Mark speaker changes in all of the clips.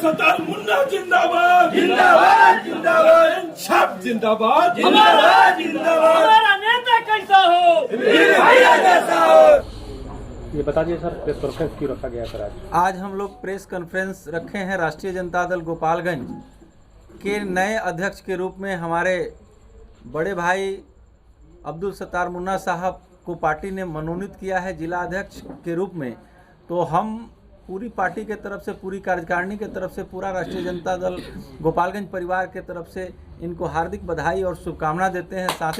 Speaker 1: सत्तार मुन्ना जिंदाबाद जिंदाबाद जिंदाबाद, इंसाफ जिंदाबाद जिंदाबाद जिंदाबाद,
Speaker 2: हमारा नेता कैसा हो,
Speaker 1: वीर भैया जैसा हो।
Speaker 3: ये बता दिए सर, प्रेस कॉन्फ्रेंस क्यों रखा गया सर?
Speaker 4: आज हम लोग प्रेस कॉन्फ्रेंस रखे हैं राष्ट्रीय जनता दल गोपालगंज के नए अध्यक्ष के रूप में हमारे बड़े भाई अब्दुल सत्तार मुन्ना साहब को पार्टी ने मनोनीत किया है जिला अध्यक्ष के रूप में। तो हम पूरी पार्टी के तरफ से, पूरी कार्यकारिणी के तरफ से, पूरा राष्ट्रीय जनता दल गोपालगंज परिवार के तरफ से इनको हार्दिक बधाई और शुभकामना देते हैं। साथ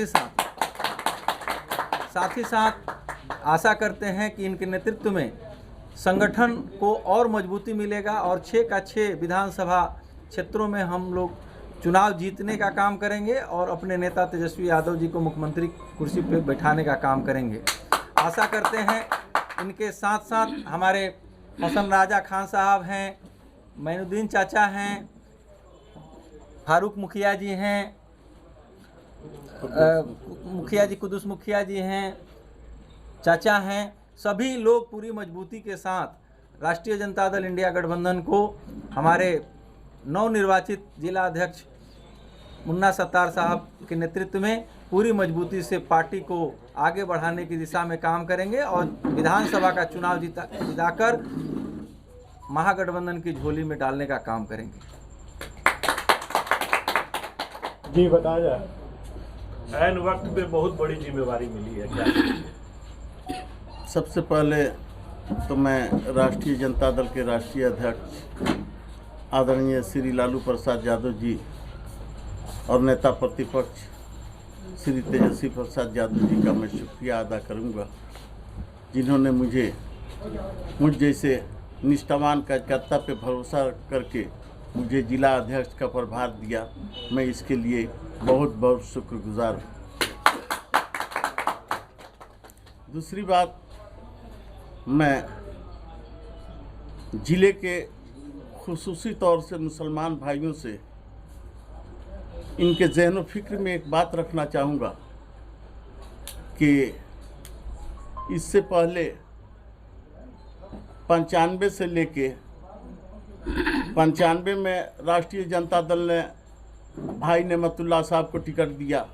Speaker 4: ही साथ आशा करते हैं कि इनके नेतृत्व में संगठन को और मजबूती मिलेगा और 6 का 6 विधानसभा क्षेत्रों में हम लोग चुनाव जीतने का काम करेंगे और अपने नेता तेजस्वी यादव जी को मुख्यमंत्री कुर्सी पर बैठाने का काम करेंगे। आशा करते हैं इनके साथ साथ हमारे हसन राजा खान साहब हैं, मैनुद्दीन चाचा हैं, फारूक मुखिया जी हैं, मुखिया जी कुदुस मुखिया जी हैं, चाचा हैं, सभी लोग पूरी मजबूती के साथ राष्ट्रीय जनता दल इंडिया गठबंधन को हमारे नवनिर्वाचित जिला अध्यक्ष मुन्ना सत्तार साहब के नेतृत्व में पूरी मजबूती से पार्टी को आगे बढ़ाने की दिशा में काम करेंगे और विधानसभा का चुनाव जिताकर महागठबंधन की झोली में डालने का काम करेंगे।
Speaker 3: जी बताया जाए।
Speaker 5: ऐन वक्त पे बहुत बड़ी जिम्मेवारी मिली है क्या?
Speaker 6: सबसे पहले तो मैं राष्ट्रीय जनता दल के राष्ट्रीय अध्यक्ष आदरणीय श्री लालू प्रसाद यादव जी और नेता प्रतिपक्ष श्री तेजस्वी प्रसाद यादव जी का मैं शुक्रिया अदा करूंगा, जिन्होंने मुझ जैसे निष्ठावान कार्यकर्ता पे भरोसा करके मुझे जिला अध्यक्ष का प्रभार दिया। मैं इसके लिए बहुत बहुत शुक्रगुजार हूँ। दूसरी बात, मैं ज़िले के खुसूसी तौर से मुसलमान भाइयों से इनके ज़हन फ़िक्र में एक बात रखना चाहूँगा कि इससे पहले 95 से लेके 95 में राष्ट्रीय जनता दल ने भाई नेमतुल्लाह साहब को टिकट दिया,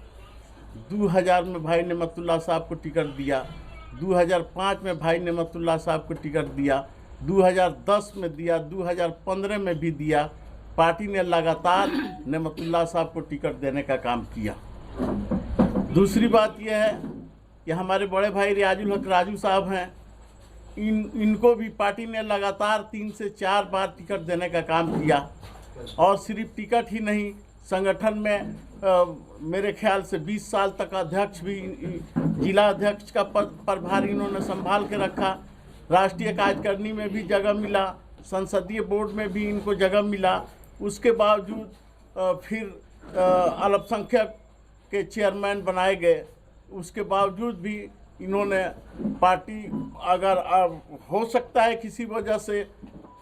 Speaker 6: 2000 में भाई नेमतुल्लाह साहब को टिकट दिया, 2005 में भाई नेमतुल्लाह साहब को टिकट दिया, 2010 में दिया, 2015 में भी दिया। पार्टी ने लगातार नेमतुल्लाह साहब को टिकट देने का काम किया। दूसरी बात यह है कि हमारे बड़े भाई रियाजुल हक राजू साहब हैं, इनको भी पार्टी ने लगातार 3 से 4 बार टिकट देने का काम किया और सिर्फ टिकट ही नहीं, संगठन में मेरे ख्याल से 20 साल तक अध्यक्ष भी, जिला अध्यक्ष का प्रभार इन्होंने संभाल के रखा। राष्ट्रीय कार्यकारिणी में भी जगह मिला, संसदीय बोर्ड में भी इनको जगह मिला। उसके बावजूद फिर अल्पसंख्यक के चेयरमैन बनाए गए। उसके बावजूद भी इन्होंने पार्टी, अगर हो सकता है किसी वजह से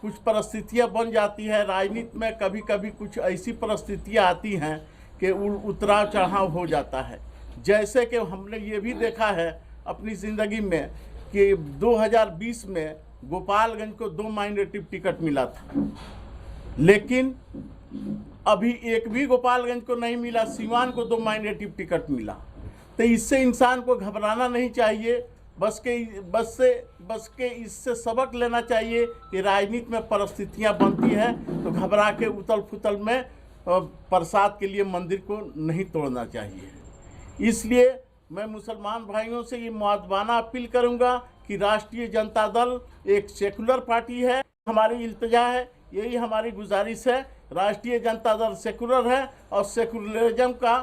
Speaker 6: कुछ परिस्थितियां बन जाती है राजनीति में, कभी कभी कुछ ऐसी परिस्थितियां आती हैं कि उतराव चढ़ाव हो जाता है। जैसे कि हमने ये भी देखा है अपनी ज़िंदगी में कि 2020 में गोपालगंज को 2 माइनॉरिटी टिकट मिला था, लेकिन अभी एक भी गोपालगंज को नहीं मिला, सीवान को 2 माइनॉरिटी टिकट मिला। तो इससे इंसान को घबराना नहीं चाहिए, बस के इससे सबक लेना चाहिए कि राजनीति में परिस्थितियां बनती हैं तो घबरा के उथल पुथल में प्रसाद के लिए मंदिर को नहीं तोड़ना चाहिए। इसलिए मैं मुसलमान भाइयों से ये मुआदबाना अपील करूंगा कि राष्ट्रीय जनता दल एक सेकुलर पार्टी है। हमारी इल्तिजा है, यही हमारी गुजारिश है, राष्ट्रीय जनता दल सेकुलर है और सेकुलरिज्म का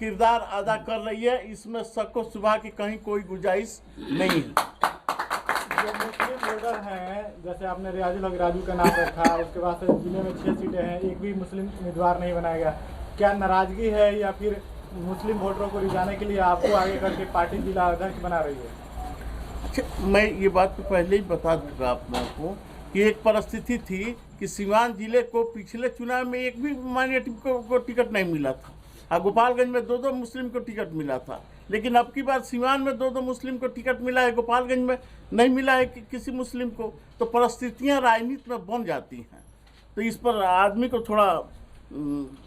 Speaker 6: किरदार अदा कर रही है, इसमें शक सुबह की कहीं कोई गुंजाइश नहीं है।
Speaker 3: जो मुस्लिम लीडर हैं, जैसे आपने रियाजुल हक राजू का नाम रखा, उसके बाद से जिले में 6 सीटें हैं, एक भी मुस्लिम उम्मीदवार नहीं बनाया गया, क्या नाराजगी है या फिर मुस्लिम वोटरों को रिझाने के लिए आपको आगे करके पार्टी जिला अध्यक्ष बना रही है?
Speaker 6: अच्छा, मैं ये बात तो पहले ही बता दूँगा आप लोगों को कि एक परिस्थिति थी कि सीवान जिले को पिछले चुनाव में एक भी माइनॉरिटी को टिकट नहीं मिला था और गोपालगंज में 2 मुस्लिम को टिकट मिला था, लेकिन अब की बार सीवान में 2 मुस्लिम को टिकट मिला है, गोपालगंज में नहीं मिला है किसी मुस्लिम को। तो परिस्थितियां राजनीति में बन जाती हैं तो इस पर आदमी को थोड़ा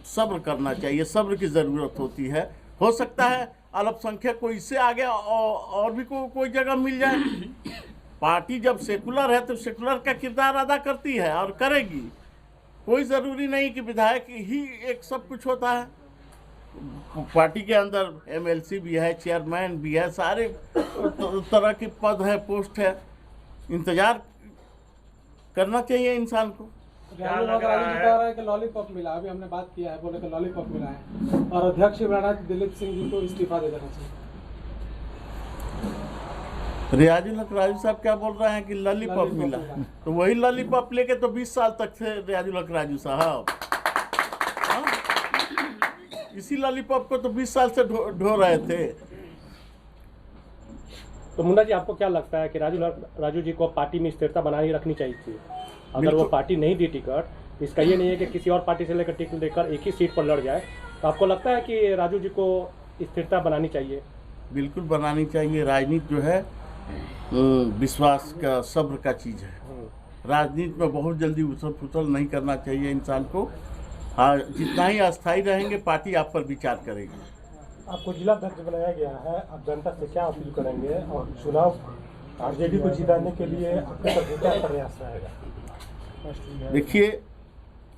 Speaker 6: सब्र करना चाहिए, सब्र की ज़रूरत होती है। हो सकता है अल्पसंख्यक को इससे आगे और भी कोई जगह मिल जाए। पार्टी जब सेकुलर है तो सेकुलर का किरदार अदा करती है और करेगी। कोई ज़रूरी नहीं कि विधायक ही एक सब कुछ होता है। पार्टी के अंदर एमएलसी भी है, चेयरमैन भी है, सारे तरह के पद है, पोस्ट है। इंतजार करना चाहिए इंसान को।
Speaker 3: राजू जी कह रहा है कि लॉलीपॉप मिला, अभी हमने बात किया है, बोले कि लॉलीपॉप मिला है और अध्यक्ष महाराज दिलीप सिंह जी को इस्तीफा दे देना चाहिए।
Speaker 6: राजू साहब क्या बोल रहे हैं कि लॉलीपॉप मिला, तो वही लॉलीपॉप लेके तो 20 साल तक थे राजू साहब। हाँ? इसी लॉलीपॉप को तो 20 साल से ढो रहे थे।
Speaker 7: तो मुन्ना जी, आपको क्या लगता है कि राजू जी को पार्टी में स्थिरता बनाए रखनी चाहिए थी? अगर वो पार्टी नहीं दी टिकट, तो इसका ये नहीं है कि किसी और पार्टी से लेकर टिकट लेकर एक ही सीट पर लड़ जाए, तो आपको लगता है कि राजू जी को स्थिरता बनानी चाहिए?
Speaker 6: बिल्कुल बनानी चाहिए। राजनीति जो है विश्वास का, सब्र का चीज़ है। राजनीति में बहुत जल्दी उथल पुथल नहीं करना चाहिए इंसान को। हाँ, जितना ही अस्थायी रहेंगे पार्टी आप पर विचार करेगी।
Speaker 3: आपको जिला अध्यक्ष बनाया गया है, आप जनता से क्या अपील करेंगे और चुनाव आरजेडी को जिताने के लिए आपके तरफ क्या प्रयास रहेगा?
Speaker 6: देखिए,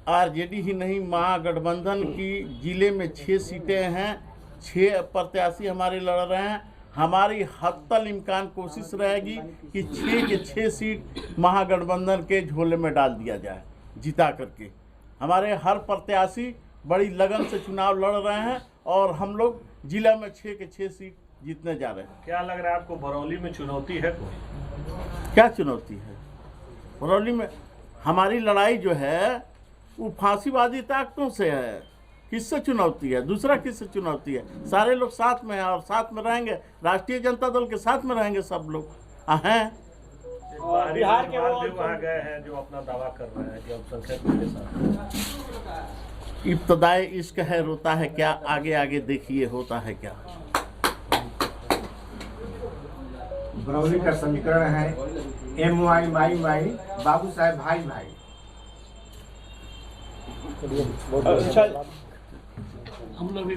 Speaker 6: आरजेडी ही नहीं, महागठबंधन की जिले में 6 सीटें हैं, 6 प्रत्याशी हमारे लड़ रहे हैं। हमारी हत्तल इम्कान कोशिश रहेगी कि 6 के 6 सीट महागठबंधन के झोले में डाल दिया जाए, जिता करके। हमारे हर प्रत्याशी बड़ी लगन से चुनाव लड़ रहे हैं और हम लोग जिला में 6 के 6 सीट जीतने जा रहे हैं।
Speaker 5: क्या लग रहा है आपको, बरौली में चुनौती है कोई?
Speaker 6: क्या चुनौती है बरौली में? हमारी लड़ाई जो है वो फांसीवादी ताकतों से है। किससे चुनौती है? दूसरा किससे चुनौती है? सारे लोग साथ में हैं और साथ में रहेंगे। राष्ट्रीय जनता दल के साथ में रहेंगे सब लोग हैं।
Speaker 5: बिहार के लोग वहाँ गए हैं जो अपना दावा कर रहे हैं कि अल्पसंख्यकों के साथ।
Speaker 6: इब्तदाई इश्क है, रोता है क्या, आगे आगे देखिए होता है क्या।
Speaker 8: बरौली का समीकरण है MY माई माई, बाबू साहेब भाई भाई।
Speaker 2: हम लोग भी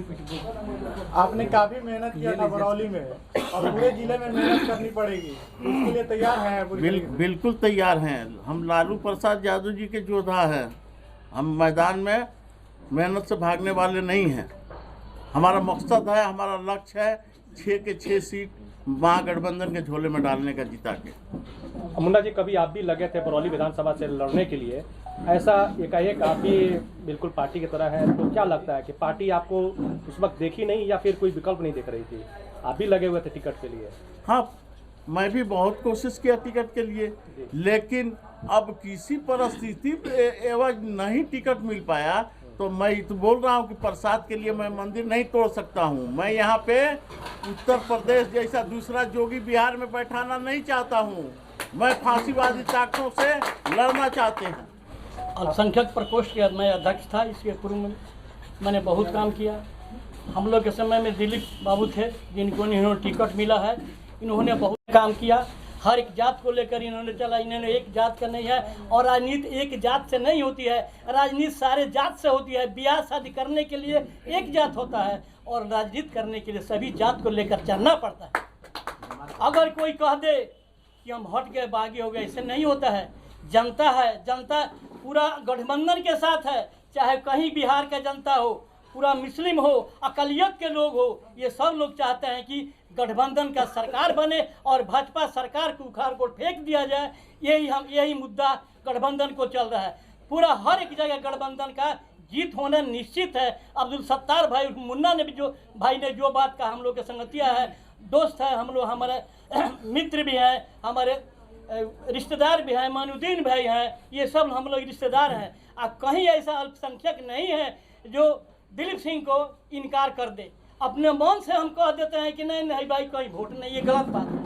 Speaker 3: आपने काफी मेहनत किया था बरौली में और पूरे जिले में मेहनत करनी पड़ेगी, उसके लिए तैयार हैं?
Speaker 6: बिल्कुल तैयार हैं। हम लालू प्रसाद यादव जी के योद्धा हैं। हम मैदान में मेहनत से भागने वाले नहीं हैं। हमारा मकसद है, हमारा लक्ष्य है 6 के 6 सीट महागठबंधन के झोले में डालने का, जिता के।
Speaker 7: मुन्ना जी, कभी आप भी लगे थे बरौली विधानसभा से लड़ने के लिए, ऐसा एकाएक आप भी बिल्कुल पार्टी की तरह है, तो क्या लगता है कि पार्टी आपको उस वक्त देखी नहीं या फिर कोई विकल्प नहीं देख रही थी? आप भी लगे हुए थे टिकट के लिए?
Speaker 6: हाँ, मैं भी बहुत कोशिश किया टिकट के लिए, लेकिन अब किसी परिस्थिति एवं नहीं टिकट मिल पाया तो मैं तो बोल रहा हूँ कि प्रसाद के लिए मैं मंदिर नहीं तोड़ सकता हूँ। मैं यहाँ पे उत्तर प्रदेश जैसा दूसरा जोगी बिहार में बैठाना नहीं चाहता हूँ। मैं फांसीवादी ताकतों से लड़ना चाहते हैं।
Speaker 2: अल्पसंख्यक प्रकोष्ठ के मैं अध्यक्ष था, इसके पूर्व में मैंने बहुत काम किया। हम लोग के समय में दिलीप बाबू थे, जिनको इन्होंने टिकट मिला है। इन्होंने बहुत काम किया, हर एक जात को लेकर इन्होंने चला। इन्होंने एक जात का नहीं है, और राजनीति एक जात से नहीं होती है, राजनीति सारे जात से होती है। ब्याह शादी करने के लिए एक जात होता है और राजनीति करने के लिए सभी जात को लेकर चलना पड़ता है। अगर कोई कह दे कि हम हट गए, बागी हो गए, ऐसे नहीं होता है। जनता है, जनता पूरा गठबंधन के साथ है, चाहे कहीं बिहार का जनता हो, पूरा मुस्लिम हो, अकलियत के लोग हो, ये सब लोग चाहते हैं कि गठबंधन का सरकार बने और भाजपा सरकार को उखाड़ को फेंक दिया जाए। यही मुद्दा गठबंधन को चल रहा है। पूरा हर एक जगह गठबंधन का जीत होना निश्चित है। अब्दुल सत्तार भाई मुन्ना ने भी जो बात का हम लोग के संगतिया है, दोस्त है, हम लोग हमारे मित्र भी हैं, हमारे रिश्तेदार भी हैं, मानुद्दीन भाई हैं, ये सब हम लोग रिश्तेदार हैं। अब कहीं ऐसा अल्पसंख्यक नहीं है जो दिलीप सिंह को इनकार कर दे। अपने मन से हम कह देते हैं कि नहीं भाई कहीं वोट नहीं, ये गलत बात है।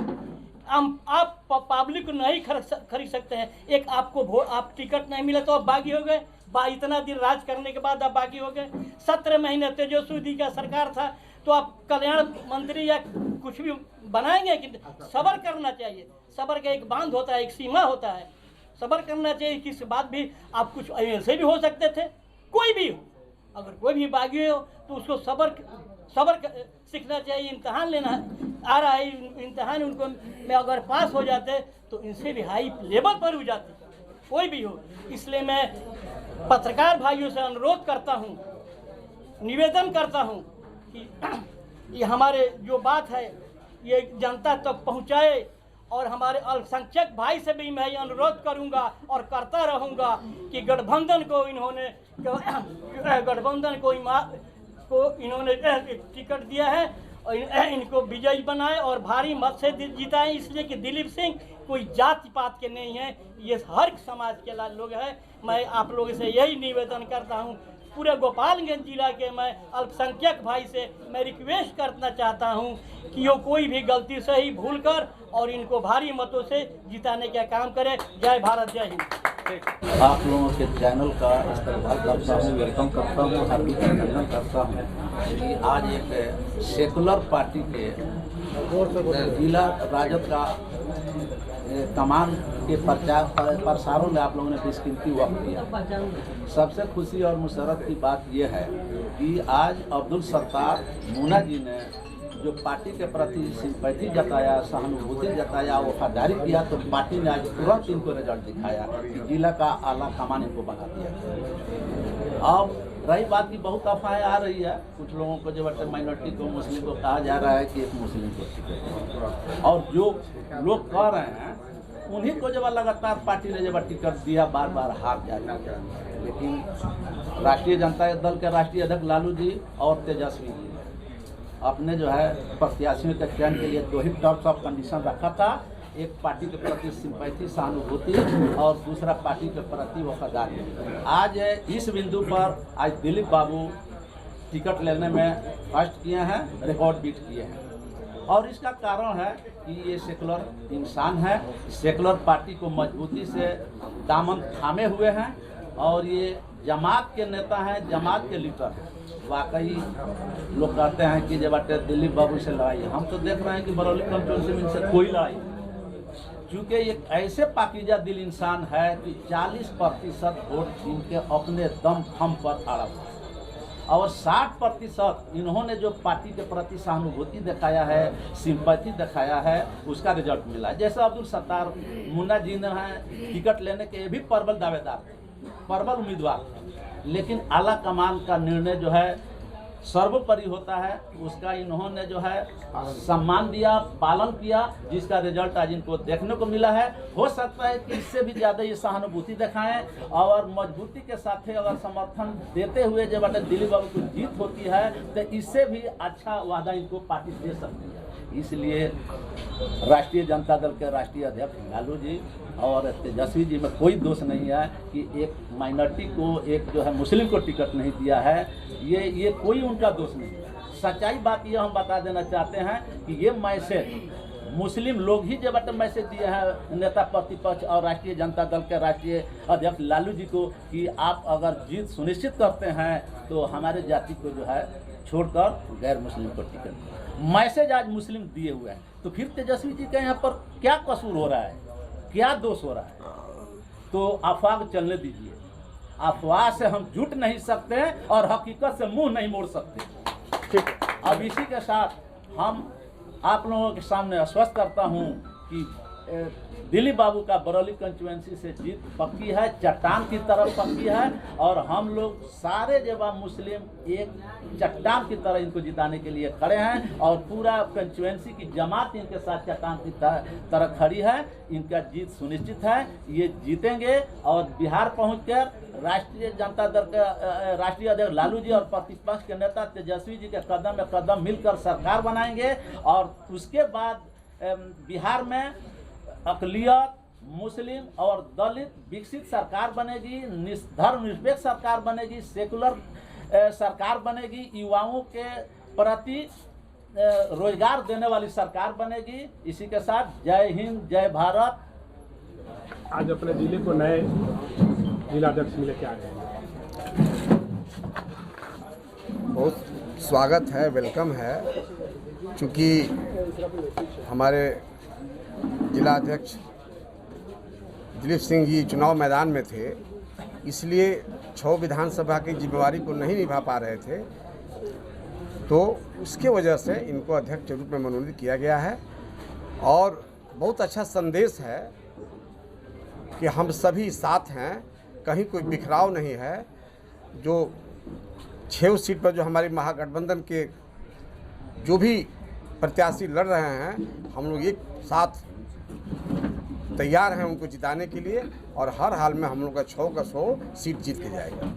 Speaker 2: आप पब्लिक को नहीं खरीद सकते हैं। एक आपको आप टिकट नहीं मिला तो आप बागी हो गए। इतना दिन राज करने के बाद आप बागी हो गए। 17 महीने तेजस्वी का सरकार था, तो आप कल्याण मंत्री या कुछ भी बनाएंगे कि सब्र करना चाहिए। सब्र का एक बांध होता है, एक सीमा होता है। सब्र करना चाहिए। किसी बात भी आप कुछ ऐसे भी हो सकते थे, कोई भी हो, अगर कोई भी बागी हो तो उसको सब्र सीखना चाहिए। इम्तहान लेना आ रहा है, इम्तहान उनको में अगर पास हो जाते तो इनसे भी हाई लेवल पर हो जाते, कोई भी हो। इसलिए मैं पत्रकार भाइयों से अनुरोध करता हूँ, निवेदन करता हूँ कि ये हमारे जो बात है ये जनता तक पहुँचाए, और हमारे अल्पसंख्यक भाई से भी मैं अनुरोध करूंगा और करता रहूंगा कि गठबंधन को इन्होंने टिकट दिया है और इनको विजयी बनाए और भारी मत से जिताएं। इसलिए कि दिलीप सिंह कोई जाति पात के नहीं है, ये हर समाज के लोग हैं। मैं आप लोगों से यही निवेदन करता हूँ, पूरे गोपालगंज जिला के मैं अल्पसंख्यक भाई से मैं रिक्वेस्ट करना चाहता हूं कि वो कोई भी गलती से ही भूल कर और इनको भारी मतों से जिताने का काम करे। जय भारत, जय हिंद।
Speaker 4: आप लोगों के चैनल का इस्तेमाल करता हूँ, वेलकम करता हूँ, हार्दिक अभिनंदन करता हूँ कि आज एक सेकुलर पार्टी के जिला राजद का कमान के प्रसारों में आप लोगों ने बेशकीमती वक्त दिया। सबसे खुशी और मुसरत की बात यह है कि आज अब्दुल सत्तार मुन्ना जी ने जो पार्टी के प्रति सिंपैथी जताया, सहानुभूति जताया, वफादारी किया, तो पार्टी ने आज तुरंत इनको रिजल्ट दिखाया कि जिला का आला कमान इनको बना दिया। अब रही बात की बहुत अफवाहें आ रही है, कुछ लोगों को जो माइनॉरिटी को, मुस्लिम को कहा जा रहा है कि एक मुस्लिम को टिकट, और जो लोग कह रहे हैं उन्हीं को जब लगातार पार्टी ने जब टिकट दिया, बार बार हार जा रहा है। लेकिन राष्ट्रीय जनता दल के राष्ट्रीय अध्यक्ष लालू जी और तेजस्वी जी अपने जो है प्रत्याशियों के चयन के लिए 2 ही टर्म्स ऑफ कंडीशन रखा था, एक पार्टी के प्रति सिंपैथी, सहानुभूति, और दूसरा पार्टी के प्रति वफादारी। आज इस बिंदु पर आज दिलीप बाबू टिकट लेने में फर्स्ट किए हैं, रिकॉर्ड बीट किए हैं, और इसका कारण है कि ये सेकुलर इंसान है, सेकुलर पार्टी को मजबूती से दामन थामे हुए हैं, और ये जमात के नेता हैं, जमात के लीडर हैं। वाकई लोग कहते हैं कि जब दिलीप बाबू से लड़ाई, हम तो देख रहे हैं कि बरौली कंस्टिट्यूंसी में इनसे कोई लड़ाई, क्योंकि एक ऐसे पाकीजा दिल इंसान है कि 40% वोट छीन के अपने दम खम पर अड़ा हुआ, और 60% इन्होंने जो पार्टी के प्रति सहानुभूति दिखाया है, सिंपैथी दिखाया है, उसका रिजल्ट मिला। जैसे अब्दुल सत्तार मुन्ना जी ने टिकट लेने के भी प्रबल दावेदार थे, प्रबल उम्मीदवार थे, लेकिन आला कमान का निर्णय जो है सर्वोपरि होता है, उसका इन्होंने जो है सम्मान दिया, पालन किया, जिसका रिजल्ट आज इनको देखने को मिला है। हो सकता है कि इससे भी ज़्यादा ये सहानुभूति दिखाएं और मजबूती के साथ अगर समर्थन देते हुए जब दिलीप बाबू को जीत होती है तो इससे भी अच्छा वादा इनको पार्टी दे सकती है। इसलिए राष्ट्रीय जनता दल के राष्ट्रीय अध्यक्ष लालू जी और तेजस्वी जी में कोई दोष नहीं है कि एक माइनॉरिटी को, एक जो है मुस्लिम को टिकट नहीं दिया है, ये कोई उनका दोष नहीं है। सच्चाई बात ये हम बता देना चाहते हैं कि ये मैसेज मुस्लिम लोग ही जब मैसेज दिए हैं नेता प्रतिपक्ष और राष्ट्रीय जनता दल के राष्ट्रीय अध्यक्ष लालू जी को कि आप अगर जीत सुनिश्चित करते हैं तो हमारे जाति को जो है छोड़कर गैर मुस्लिम को टिकट, मैसेज आज मुस्लिम दिए हुए हैं। तो फिर तेजस्वी जी के यहाँ पर क्या कसूर हो रहा है, क्या दोष हो रहा है? तो अफवाह चलने दीजिए, अफवाह से हम जुट नहीं सकते और हकीकत से मुंह नहीं मोड़ सकते। अब इसी के साथ हम आप लोगों के सामने आश्वस्त करता हूं कि दिलीप बाबू का बरौली कंस्टिट्यूएंसी से जीत पक्की है, चट्टान की तरफ पक्की है, और हम लोग सारे जवाब मुस्लिम एक चट्टान की तरह इनको जिताने के लिए खड़े हैं, और पूरा कंस्टिट्यूएंसी की जमात इनके साथ चट्टान की तरह खड़ी है। इनका जीत सुनिश्चित है, ये जीतेंगे और बिहार पहुंचकर राष्ट्रीय जनता दल के राष्ट्रीय अध्यक्ष लालू जी और प्रतिपक्ष के नेता तेजस्वी जी के कदम में कदम मिलकर सरकार बनाएंगे, और उसके बाद बिहार में अक़लियत, मुस्लिम और दलित विकसित सरकार बनेगी, धर्मनिरपेक्ष सरकार बनेगी, सेकुलर सरकार बनेगी, युवाओं के प्रति रोजगार देने वाली सरकार बनेगी। इसी के साथ जय हिंद, जय भारत।
Speaker 7: आज अपने जिले को नए जिलाध्यक्ष मिले, क्या कहेंगे?
Speaker 9: बहुत स्वागत है, वेलकम है, क्योंकि हमारे जिलाध्यक्ष दिलीप सिंह जी चुनाव मैदान में थे, इसलिए 6 विधानसभा की जिम्मेवारी को नहीं निभा पा रहे थे, तो उसके वजह से इनको अध्यक्ष के रूप में मनोनीत किया गया है। और बहुत अच्छा संदेश है कि हम सभी साथ हैं, कहीं कोई बिखराव नहीं है। जो 6 सीट पर जो हमारी महागठबंधन के जो भी प्रत्याशी लड़ रहे हैं, हम लोग एक साथ तैयार हैं उनको जिताने के लिए, और हर हाल में हम लोग का 100 का 100 सीट जीत के जाएगा।